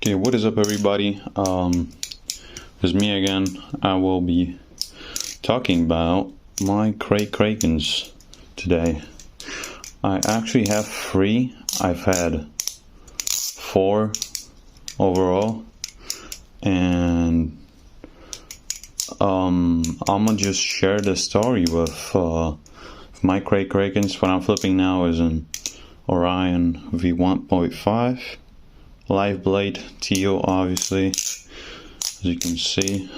Okay, what is up everybody? It's me again. I will be talking about my krakens today. I actually have 3. I've had 4 overall, and I'm gonna just share the story with my krakens. What I'm flipping now is an Orion V1.5 live blade TO, obviously, as you can see.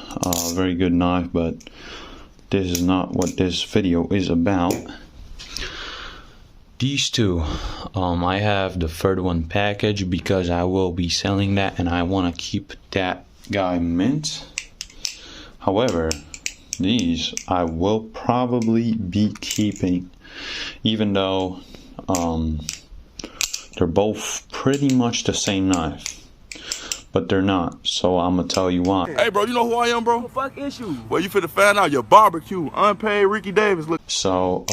Very good knife, but this is not what this video is about. These two, I have the third one packaged because I will be selling that and I want to keep that guy mint. However, these I will probably be keeping, even though they're both pretty much the same knife, but they're not, so I'm gonna tell you why. Hey bro, you know who I am, bro? What the fuck issue? Well, you finna find out your barbecue, unpaid Ricky Davis. Look. So,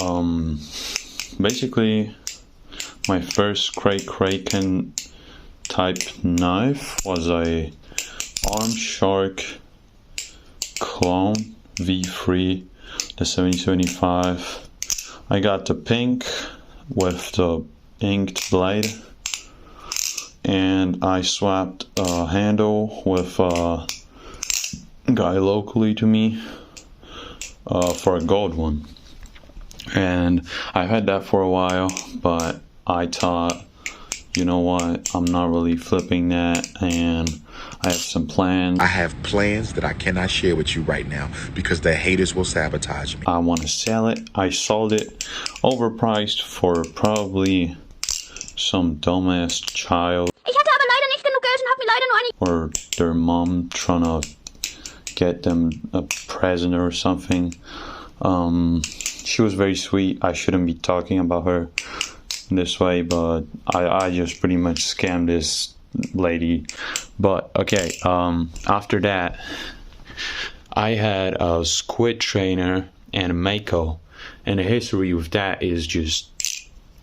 basically, my first kraken type knife was a Arm Shark clone V3, the 7075. I got the pink with the inked blade, and I swapped a handle with a guy locally to me for a gold one, and I've had that for a while, but I thought, you know what, I'm not really flipping that, and I have some plans. I have plans that I cannot share with you right now because the haters will sabotage me. I want to sell it. I sold it overpriced for probably some dumbass child Ich hatte aber leider nicht genug Geld und habe mir leider nur eine or their mom trying to get them a present or something. She was very sweet. I shouldn't be talking about her this way, but I just pretty much scammed this lady. But okay, after that, I had a squid trainer and a Mako, and the history with that is just,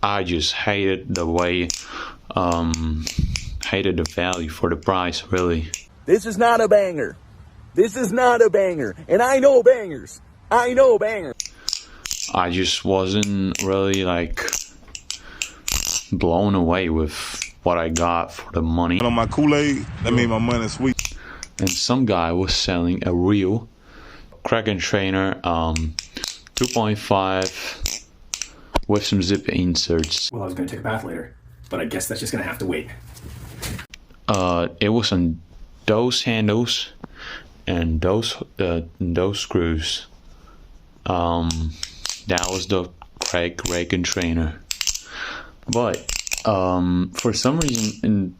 I just hated the way, hated the value for the price, really. This is not a banger. This is not a banger. And I know bangers. I know bangers. I just wasn't really like blown away with what I got for the money. On my Kool-Aid, that means my money's sweet. And some guy was selling a real Kraken trainer, 2.5 with some zip inserts. Well, I was going to take a bath later, but I guess that's just going to have to wait. It was on those handles and those screws. That was the Kraken trainer. But for some reason in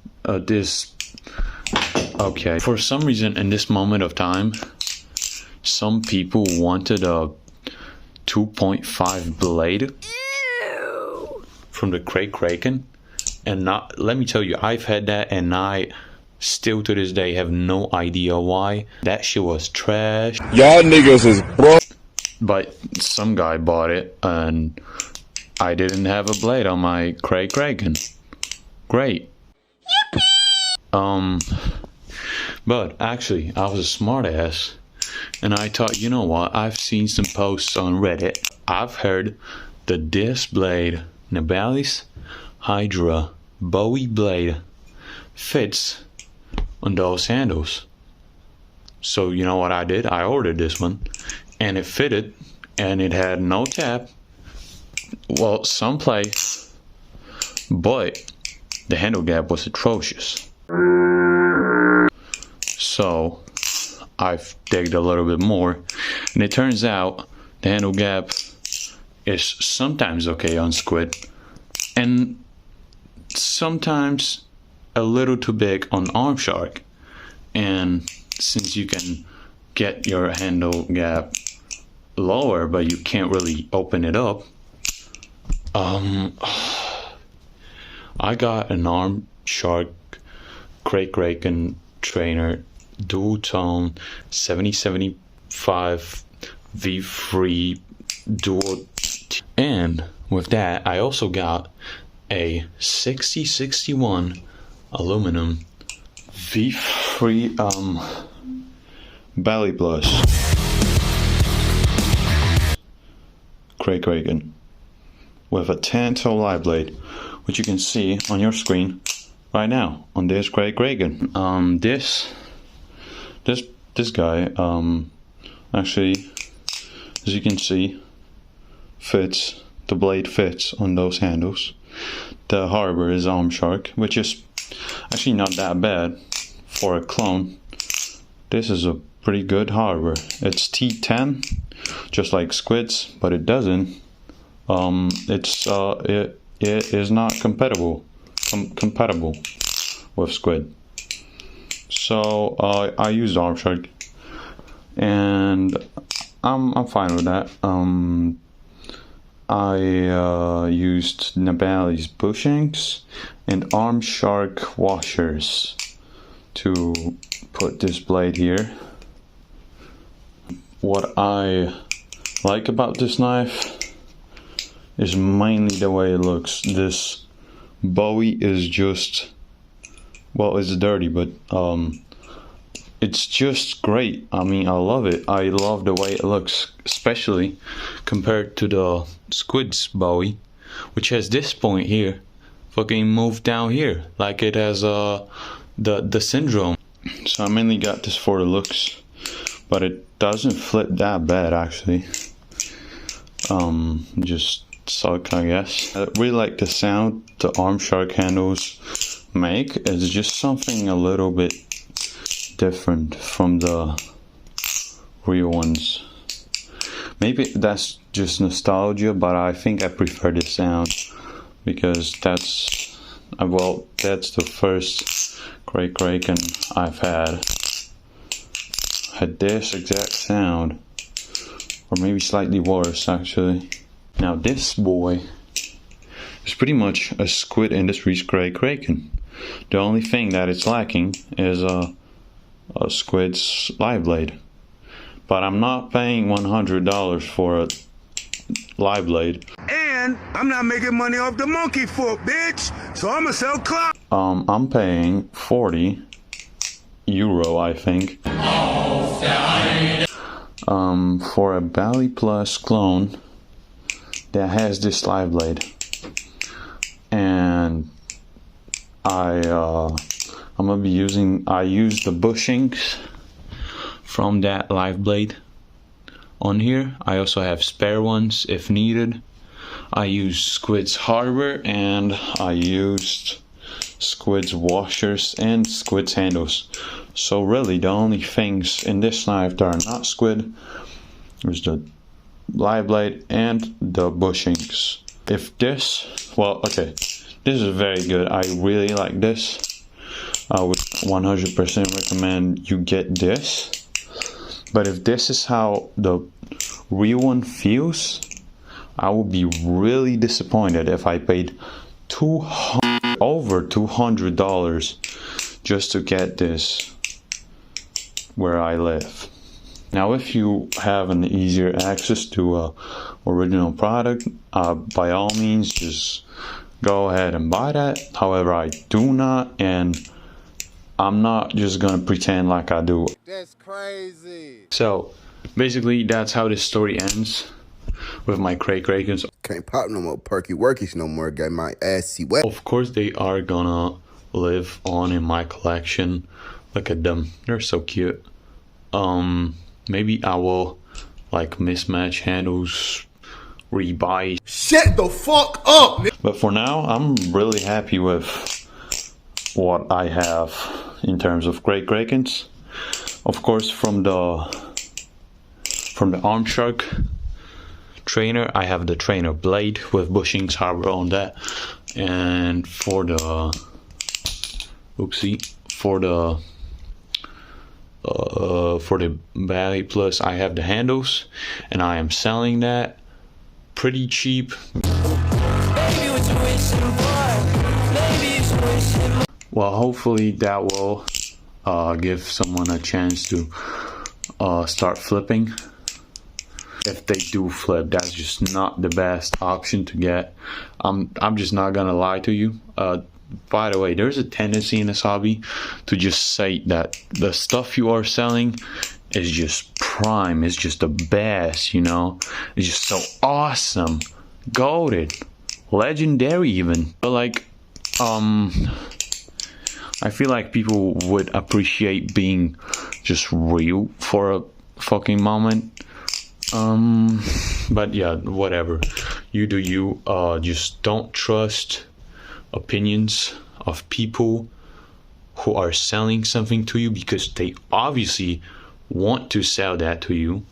for some reason in this moment of time, some people wanted a 2.5 blade from the Kraken, and not, let me tell you, I've had that and I still to this day have no idea why. That shit was trash. Y'all niggas is bro. But some guy bought it and I didn't have a blade on my Kraken. Great. But actually, I was a smart ass, and I thought, you know what? I've seen some posts on Reddit. I've heard the disc blade Nabalis Hydra Bowie blade fits on those handles. So you know what I did? I ordered this one, and it fitted, and it had no tap. Well, some place, but the handle gap was atrocious. So I've digged a little bit more, and it turns out the handle gap is sometimes okay on squid, and sometimes a little too big on Arm Shark. And since you can get your handle gap lower, but you can't really open it up, I got an Arm Shark Kraken trainer dual tone 7075 V3 dual, and with that I also got a 6061 aluminum V3 Belly Plus Kraken with a 10-toe live blade, which you can see on your screen right now on this Kraken. This guy actually, as you can see, fits. The blade fits on those handles. The harbor is arm shark, which is actually not that bad for a clone. This is a pretty good harbor. It's T10, just like squids, but it doesn't. It is not compatible with squid. So I used arm shark, and I'm fine with that. I used Nabali's bushings and arm shark washers to put this blade here. What I like about this knife is mainly the way it looks. This bowie is just, well, it's dirty, but it's just great. I mean, I love it. I love the way it looks, especially compared to the squid's bowie, which has this point here fucking moved down here like it has the syndrome. So I mainly got this for the looks, but it doesn't flip that bad actually. Just suck, I guess. I really like the sound the arm shark handles make. It's just something a little bit different from the real ones. Maybe that's just nostalgia, but I think I prefer this sound because that's the first Kraken I've had this exact sound, or maybe slightly worse actually. Now this boy is pretty much a Squid Industries Kraken. The only thing that it's lacking is a squid's live blade, but I'm not paying $100 for a live blade. And I'm not making money off the monkey foot, bitch. So I'ma sell clout. I'm paying 40 euro, I think, for a Bally Plus clone that has this live blade, and I'm gonna be using. I use the bushings from that live blade on here. I also have spare ones if needed. I used Squid's harbor, and I used Squid's washers and Squid's handles. So really the only things in this knife that are not squid is the live blade and the bushings. If this, well, okay, this is very good. I really like this. I would 100% recommend you get this. But if this is how the real one feels, I would be really disappointed if I paid over $200 just to get this where I live. Now, if you have an easier access to a original product, by all means, just go ahead and buy that. However, I do not, and I'm not just gonna pretend like I do. That's crazy. So, basically, that's how this story ends with my Krakens. Can't pop no more perky workies no more. Got my ass wet. Of course, they are gonna live on in my collection. Look at them, they're so cute. Maybe I will like mismatch handles, rebuy. Shut the fuck up. But for now, I'm really happy with what I have in terms of Krakens. Of course, from the arm shark trainer, I have the trainer blade with bushings harbor on that, and for the Bally Plus, I have the handles, and I am selling that pretty cheap. Well, hopefully that will give someone a chance to start flipping. If they do flip, that's just not the best option to get. I'm just not gonna lie to you. by the way, there's a tendency in this hobby to just say that the stuff you are selling is just prime, it's just the best, you know? It's just so awesome, goated, legendary even. But like, I feel like people would appreciate being just real for a fucking moment. But yeah, whatever. You do you. Just don't trust opinions of people who are selling something to you, because they obviously want to sell that to you.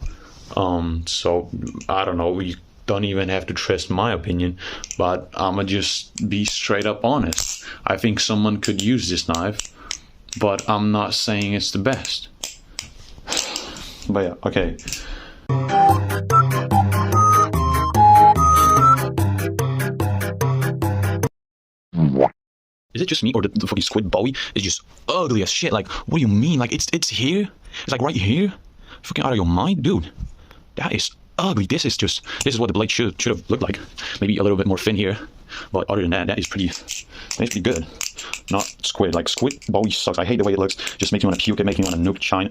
So I don't know, you don't even have to trust my opinion, but I'ma just be straight up honest. I think someone could use this knife, but I'm not saying it's the best. But yeah, okay. Is it just me, or the fucking squid Bowie is just ugly as shit? Like, what do you mean? Like, it's here? It's like right here? Fucking out of your mind? Dude, that is ugly. This is what the blade should have looked like. Maybe a little bit more thin here. But other than that, that is pretty good. Not squid. Like, squid Bowie sucks. I hate the way it looks. Just makes me want to puke. It makes me want to nuke China.